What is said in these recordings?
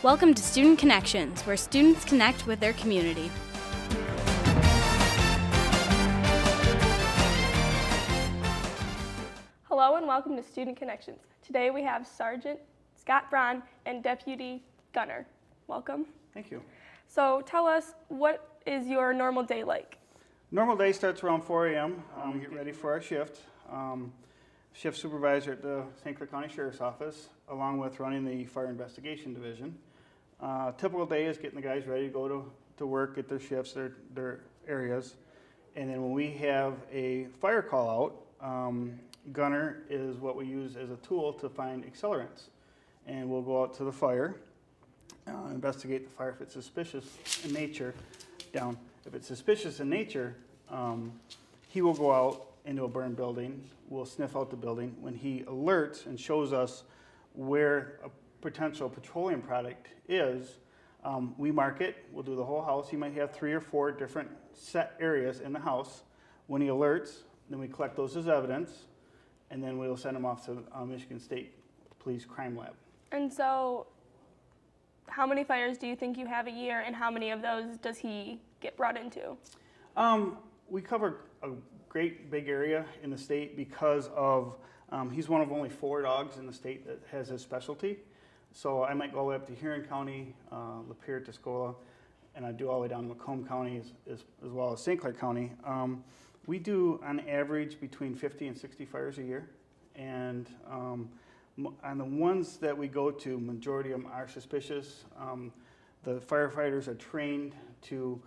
Welcome to Student Connections, where students connect with their community. Hello and welcome to Student Connections. Today we have Sergeant Scott Braun and Deputy Gunner. Welcome. Thank you. So tell us, what is your normal day like? Normal day starts around 4 a.m. We get ready for our shift. Shift supervisor at the St. Clair County Sheriff's Office, along with running the Fire Investigation Division. Typical day is getting the guys ready to go to work, get their shifts, their areas. And then when we have a fire call out, gunner is what we use as a tool to find accelerants. And we'll go out to the fire, investigate the fire if it's suspicious in nature. If it's suspicious in nature, he will go out into a burned building. We'll sniff out the building. When he alerts and shows us where a potential petroleum product is, we mark it. We'll do the whole house. He might have 3 or 4 different set areas in the house. When he alerts, then we collect those as evidence, and then we'll send him off to Michigan State Police Crime Lab. And so, how many fires do you think you have a year, and how many of those does he get brought into? We cover a great big area in the state because of, he's one of only 4 dogs in the state that has his specialty. So I might go all the way up to Huron County, Lapeer, Tuscola, and I do all the way down to Macomb County as well as St. Clair County. We do on average between 50 and 60 fires a year. And on the ones that we go to, majority of them are suspicious. The firefighters are trained to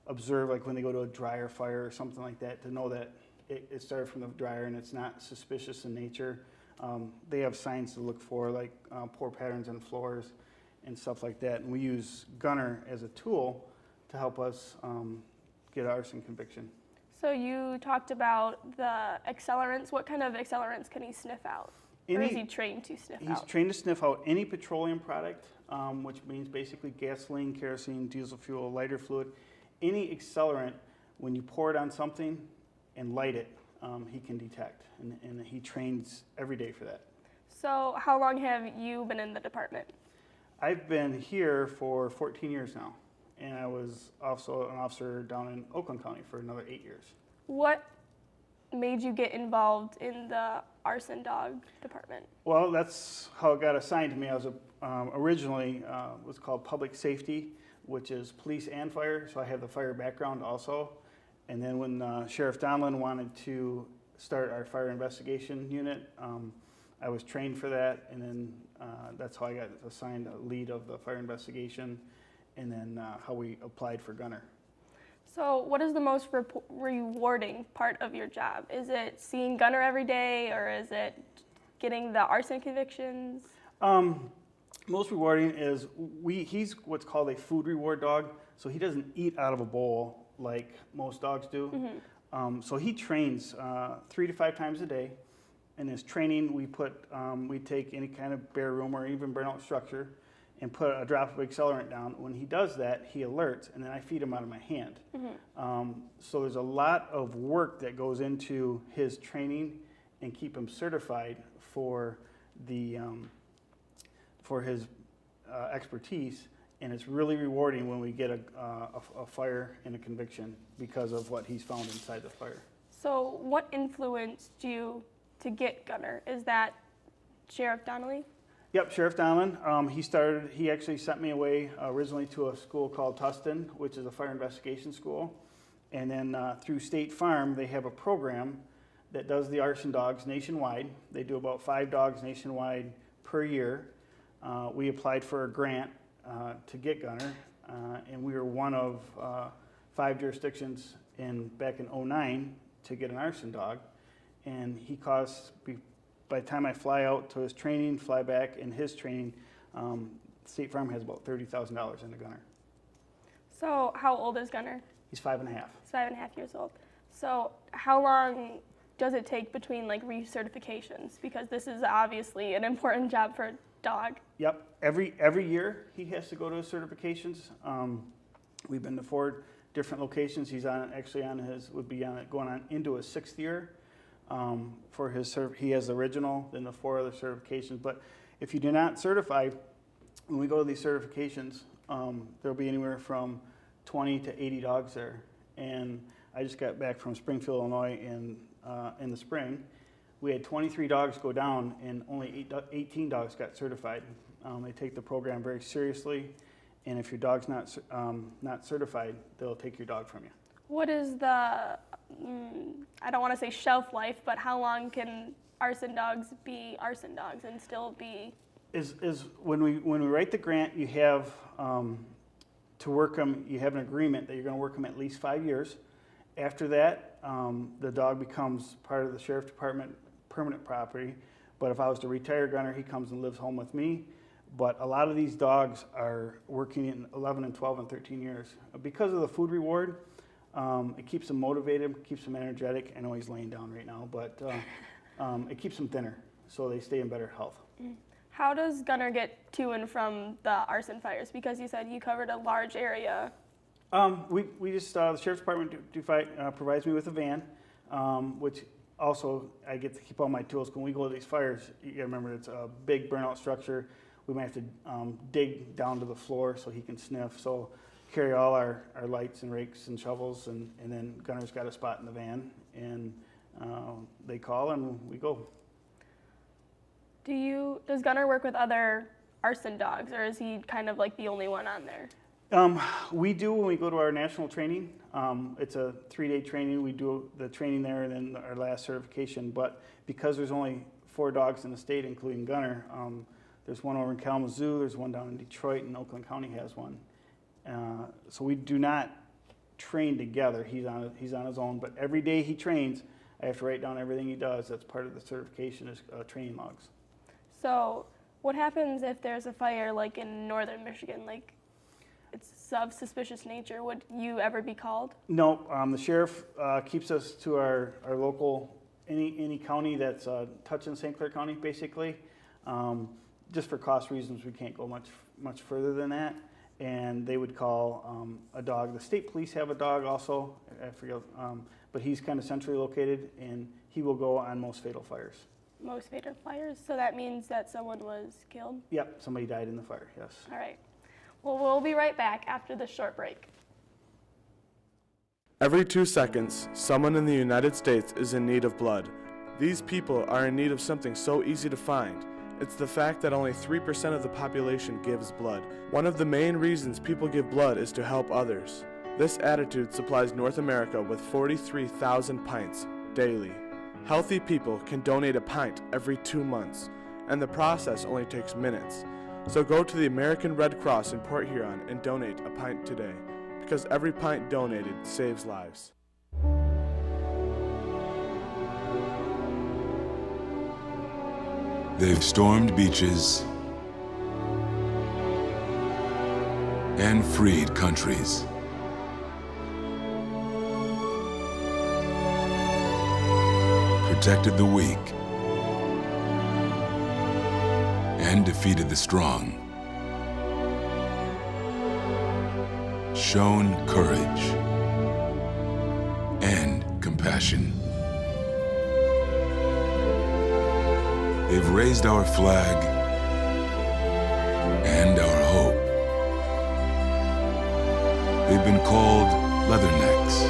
observe, like when they go to a dryer fire or something like that, to know that it started from the dryer and it's not suspicious in nature. They have signs to look for, like pour patterns on floors and stuff like that. And we use gunner as a tool to help us get an arson conviction. So you talked about the accelerants. What kind of accelerants can he sniff out? Or is he trained to sniff out? He's trained to sniff out any petroleum product, which means basically gasoline, kerosene, diesel fuel, lighter fluid. Any accelerant, when you pour it on something and light it, he can detect, and he trains every day for that. So how long have you been in the department? I've been here for 14 years now, and I was also an officer down in Oakland County for another 8 years. What made you get involved in the arson dog department? Well, that's how it got assigned to me. I was originally was called public safety, which is police and fire, so I have the fire background also. And then when Sheriff Donlin wanted to start our fire investigation unit, I was trained for that, and then that's how I got assigned a lead of the fire investigation, and then how we applied for gunner. So what is the most rewarding part of your job? Is it seeing gunner every day, or is it getting the arson convictions? Most rewarding is he's what's called a food reward dog, so he doesn't eat out of a bowl like most dogs do. Mm-hmm. So he trains 3 to 5 times a day. In his training, we take any kind of bare room or even burnout structure and put a drop of accelerant down. When he does that, he alerts, and then I feed him out of my hand. Mm-hmm. So there's a lot of work that goes into his training and keep him certified for his expertise, and it's really rewarding when we get a fire and a conviction because of what he's found inside the fire. So what influenced you to get gunner? Is that Sheriff Donnelly? Yep, Sheriff Donlin. He actually sent me away originally to a school called Tustin, which is a fire investigation school. And then through State Farm, they have a program that does the arson dogs nationwide. They do about 5 dogs nationwide per year. We applied for a grant to get gunner, and we were one of 5 jurisdictions back in 2009 to get an arson dog. And he costs, by the time I fly out to his training, fly back, and his training, State Farm has about $30,000 in the gunner. So how old is gunner? He's 5.5. He's 5.5 years old. So how long does it take between recertifications? Because this is obviously an important job for a dog. Yep. Every year he has to go to his certifications. We've been to 4 different locations. He's going into his 6th year. For his he has the original, then the 4 other certifications. But if you do not certify, when we go to these certifications, there'll be anywhere from 20 to 80 dogs there. And I just got back from Springfield, Illinois in the spring. We had 23 dogs go down and only 18 dogs got certified. They take the program very seriously, and if your dog's not certified, they'll take your dog from you. What is the, I don't want to say shelf life, but how long can arson dogs be arson dogs and still be? Is when we write the grant, you have to work them. You have an agreement that you're going to work them at least 5 years. After that, the dog becomes part of the sheriff's department permanent property. But if I was to retire gunner, he comes and lives home with me. But a lot of these dogs are working in 11 and 12 and 13 years. Because of the food reward, it keeps them motivated, keeps them energetic. I know he's laying down right now, but it keeps them thinner, so they stay in better health. How does Gunner get to and from the arson fires? Because you said you covered a large area. We just, the sheriff's department provides me with a van, which also I get to keep all my tools. When we go to these fires, you gotta remember it's a big burnout structure. We might have to dig down to the floor so he can sniff. So carry all our lights and rakes and shovels, and then Gunner's got a spot in the van, and they call and we go. Does Gunner work with other arson dogs, or is he kind of like the only one on there? We do when we go to our national training. It's a 3-day training. We do the training there and then our last certification. But because there's only 4 dogs in the state, including Gunner, there's one over in Kalamazoo, there's one down in Detroit, and Oakland County has one. So we do not train together. He's on his own. But every day he trains, I have to write down everything he does. That's part of the certification is training logs. So what happens if there's a fire like in northern Michigan, like it's of suspicious nature? Would you ever be called? No, the sheriff keeps us to our local, any county that's touching St. Clair County, basically. Just for cost reasons, we can't go much further than that. And they would call a dog. The state police have a dog also, I forget, but he's kind of centrally located, and he will go on most fatal fires. Most fatal fires? So that means that someone was killed? Yep, somebody died in the fire, yes. All right. Well, we'll be right back after this short break. Every 2 seconds, someone in the United States is in need of blood. These people are in need of something so easy to find. It's the fact that only 3% of the population gives blood. One of the main reasons people give blood is to help others. This attitude supplies North America with 43,000 pints daily. Healthy people can donate a pint every 2 months, and the process only takes minutes. So go to the American Red Cross in Port Huron and donate a pint today, because every pint donated saves lives. They've stormed beaches and freed countries. Protected the weak and defeated the strong. Shown courage and compassion. They've raised our flag and our hope. They've been called leathernecks.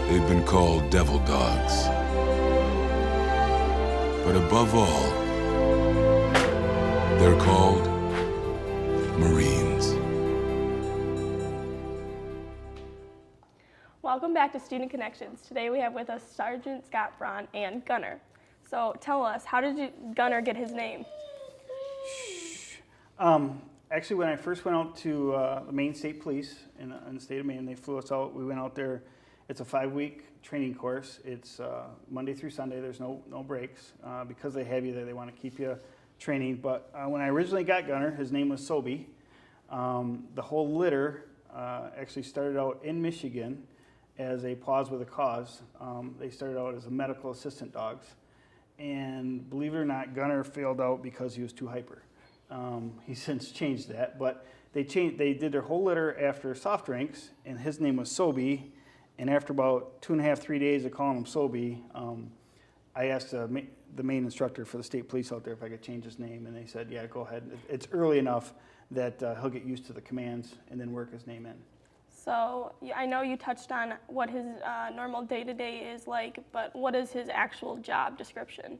They've been called devil dogs. But above all, they're called Marines. Welcome back to Student Connections. Today we have with us Sergeant Scott Braun and Gunner. So tell us, how did Gunner get his name? Actually, when I first went out to the Maine State Police in the state of Maine, they flew us out. We went out there. It's a 5-week training course. It's Monday through Sunday. There's no breaks. Because they have you there, they want to keep you training. But when I originally got Gunner, his name was Sobe. The whole litter actually started out in Michigan as a Paws with a Cause. They started out as a medical assistant dogs. And believe it or not, Gunner failed out because he was too hyper. He's since changed that, but they did their whole litter after soft drinks, and his name was Sobe. And after about 2.5, 3 days of calling him Sobe, I asked the main instructor for the state police out there if I could change his name, and they said, yeah, go ahead. It's early enough that he'll get used to the commands and then work his name in. So I know you touched on what his normal day-to-day is like, but what is his actual job description?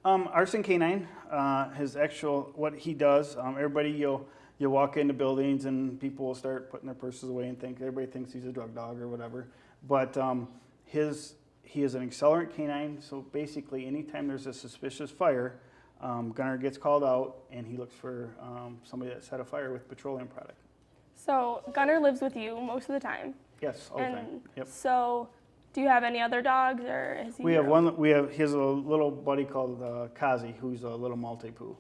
Arson Canine, his actual, what he does, everybody, you'll walk into buildings and people will start putting their purses away and everybody thinks he's a drug dog or whatever. But he is an accelerant canine, so basically anytime there's a suspicious fire, Gunner gets called out and he looks for somebody that set a fire with petroleum product. So Gunner lives with you most of the time. Yes, all the time. Yep. So do you have any other dogs, or is he? We have one. He has a little buddy called Kazi, who's a little Maltipoo.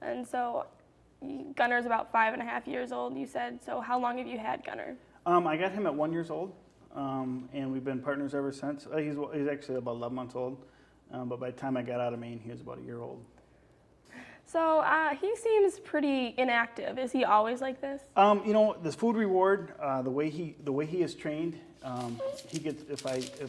And so Gunner's about 5.5 years old, you said. So how long have you had Gunner? I got him at 1 year old, and we've been partners ever since. He's actually about 11 months old, but by the time I got out of Maine, he was about a year old. So he seems pretty inactive. Is he always like this? The food reward, the way he is trained, he gets, if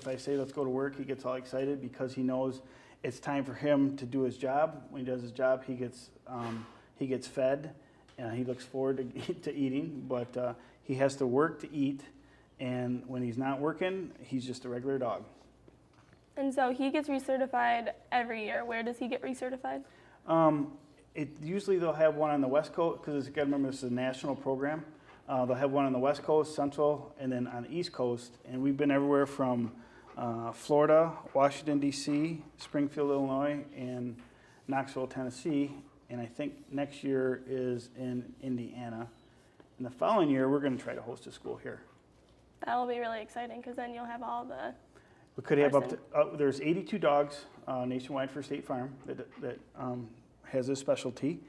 I say let's go to work, he gets all excited because he knows it's time for him to do his job. When he does his job, he gets fed, and he looks forward to eating. But he has to work to eat, and when he's not working, he's just a regular dog. And so he gets recertified every year. Where does he get recertified? Usually they'll have one on the West Coast, because you got to remember this is a national program. They'll have one on the West Coast, Central, and then on the East Coast. And we've been everywhere from Florida, Washington, D.C., Springfield, Illinois, and Knoxville, Tennessee. And I think next year is in Indiana. And the following year, we're going to try to host a school here. That'll be really exciting, because then you'll have all the... We could have up to, there's 82 dogs nationwide for State Farm that has a specialty.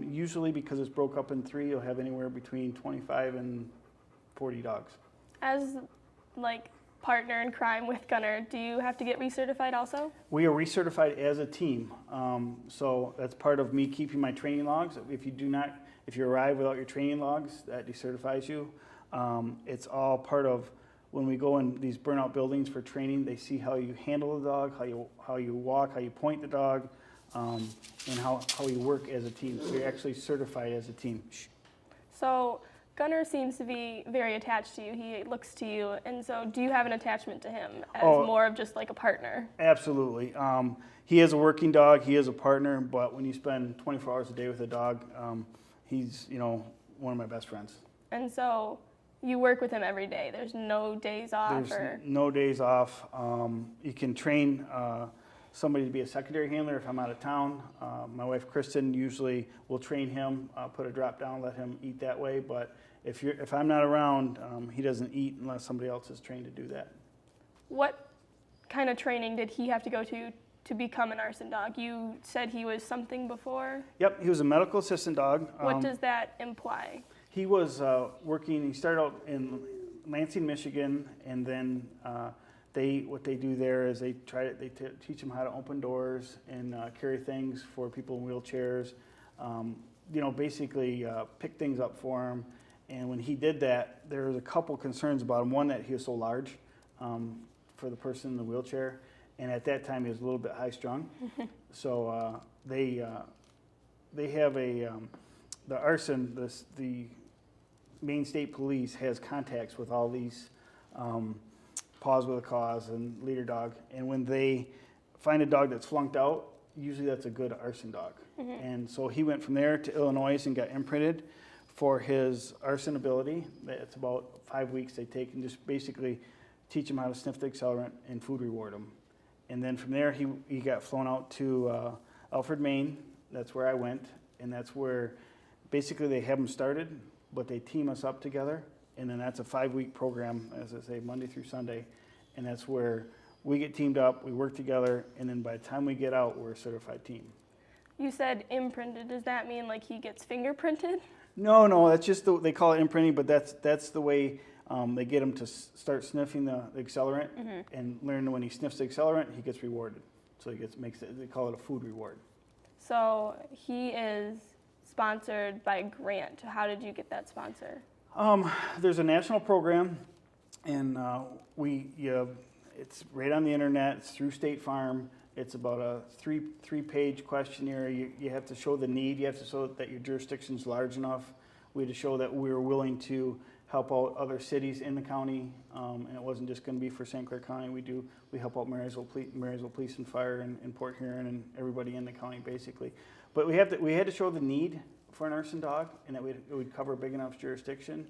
Usually, because it's broke up in 3, you'll have anywhere between 25 and 40 dogs. As partner in crime with Gunner, do you have to get recertified also? We are recertified as a team. So that's part of me keeping my training logs. If you arrive without your training logs, that decertifies you. It's all part of when we go in these burnout buildings for training. They see how you handle the dog, how you walk, how you point the dog, and how you work as a team. So you're actually certified as a team. So Gunner seems to be very attached to you. He looks to you. And so do you have an attachment to him as more of just like a partner? Absolutely. He is a working dog. He is a partner. But when you spend 24 hours a day with a dog, he's one of my best friends. And so you work with him every day. There's no days off? There's no days off. You can train somebody to be a secondary handler if I'm out of town. My wife Kristen usually will train him, put a drop down, let him eat that way. But if I'm not around, he doesn't eat unless somebody else is trained to do that. What kind of training did he have to go to become an arson dog? You said he was something before? Yep, he was a medical assistant dog. What does that imply? He was working, he started out in Lansing, Michigan, and then what they do there is they teach them how to open doors and carry things for people in wheelchairs. Basically pick things up for him. And when he did that, there was a couple concerns about him. One, that he was so large for the person in the wheelchair, and at that time he was a little bit high strung. So they have the Arson, the Maine State Police has contacts with all these Paws with a Cause and Leader Dog, and when they find a dog that's flunked out, usually that's a good arson dog. Mm-hmm. And so he went from there to Illinois and got imprinted for his arson ability. It's about 5 weeks they take and just basically teach him how to sniff the accelerant and food reward him. And then from there he got flown out to Alfred, Maine. That's where I went, and that's where basically they have him started, but they team us up together. And then that's a 5-week program, as I say, Monday through Sunday. And that's where we get teamed up, we work together, and then by the time we get out, we're a certified team. You said imprinted. Does that mean like he gets fingerprinted? No, that's just they call it imprinting, but that's the way they get him to start sniffing the accelerant, mm-hmm. and learn when he sniffs the accelerant, he gets rewarded. So they call it a food reward. So he is sponsored by a grant. How did you get that sponsor? There's a national program, and It's right on the internet. It's through State Farm. It's about a three-page questionnaire. You have to show the need. You have to show that your jurisdiction's large enough. We had to show that we were willing to help out other cities in the county, and it wasn't just going to be for St. Clair County. We help out Marysville Police and Fire and Port Huron and everybody in the county basically. But we had to show the need for an arson dog, and that it would cover a big enough jurisdiction,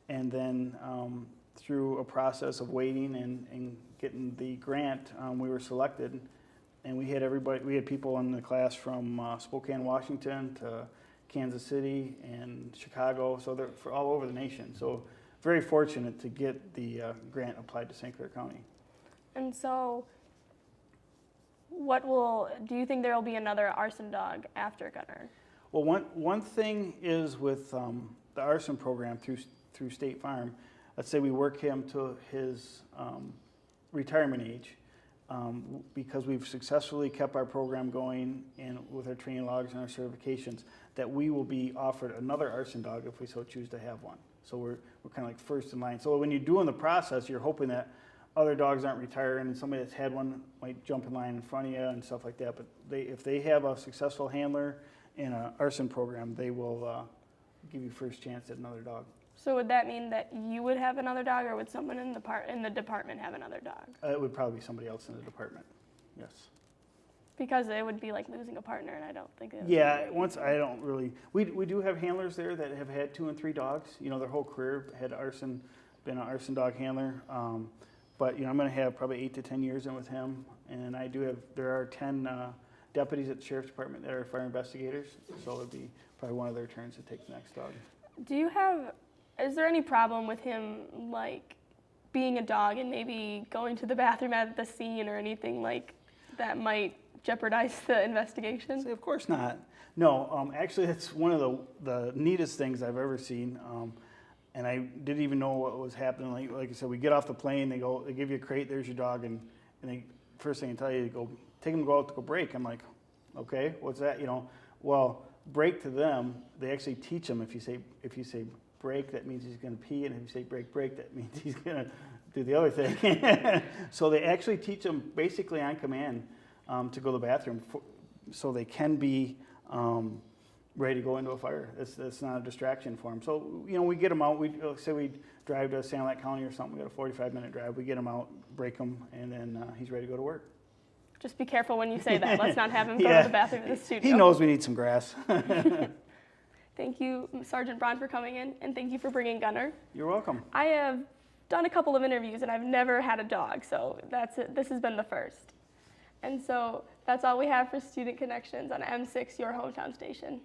and then through a process of waiting and getting the grant, we were selected, and we had people in the class from Spokane, Washington to Kansas City and Chicago, so they're all over the nation. So very fortunate to get the grant applied to St. Clair County. And so do you think there will be another arson dog after Gunner? Well, one thing is with the arson program through State Farm, let's say we work him to his retirement age, because we've successfully kept our program going and with our training logs and our certifications, that we will be offered another arson dog if we so choose to have one. So we're kind of like first in line. So when you're doing the process, you're hoping that other dogs aren't retiring and somebody that's had one might jump in line in front of you and stuff like that. But if they have a successful handler in an arson program, they will give you first chance at another dog. So would that mean that you would have another dog, or would someone in the department have another dog? It would probably be somebody else in the department, yes. Because it would be like losing a partner, and I don't think it would be. We do have handlers there that have had 2 and 3 dogs, their whole career, been an arson dog handler. But I'm going to have probably 8 to 10 years in with him, and there are 10 deputies at the Sheriff's Department that are fire investigators, so it would be probably one of their turns to take the next dog. Is there any problem with him, like, being a dog and maybe going to the bathroom at the scene or anything like that might jeopardize the investigation? Of course not. No, actually, it's one of the neatest things I've ever seen. And I didn't even know what was happening. Like I said, we get off the plane, they give you a crate, there's your dog, and they first thing they tell you, take him to go out to go break. I'm like, okay, what's that? Well, break to them, they actually teach them. If you say break, that means he's going to pee, and if you say break, that means he's going to do the other thing. So they actually teach them basically on command to go to the bathroom, so they can be ready to go into a fire. It's not a distraction for them. So we get them out. Say we drive to Sanilac County or something. We got a 45-minute drive. We get him out, break him, and then he's ready to go to work. Just be careful when you say that. Let's not have him go to the bathroom in the studio. He knows we need some grass. Thank you, Sergeant Braun, for coming in, and thank you for bringing Gunner. You're welcome. I have done a couple of interviews, and I've never had a dog, so that's it. This has been the first. And so that's all we have for Student Connections on M6, your hometown station.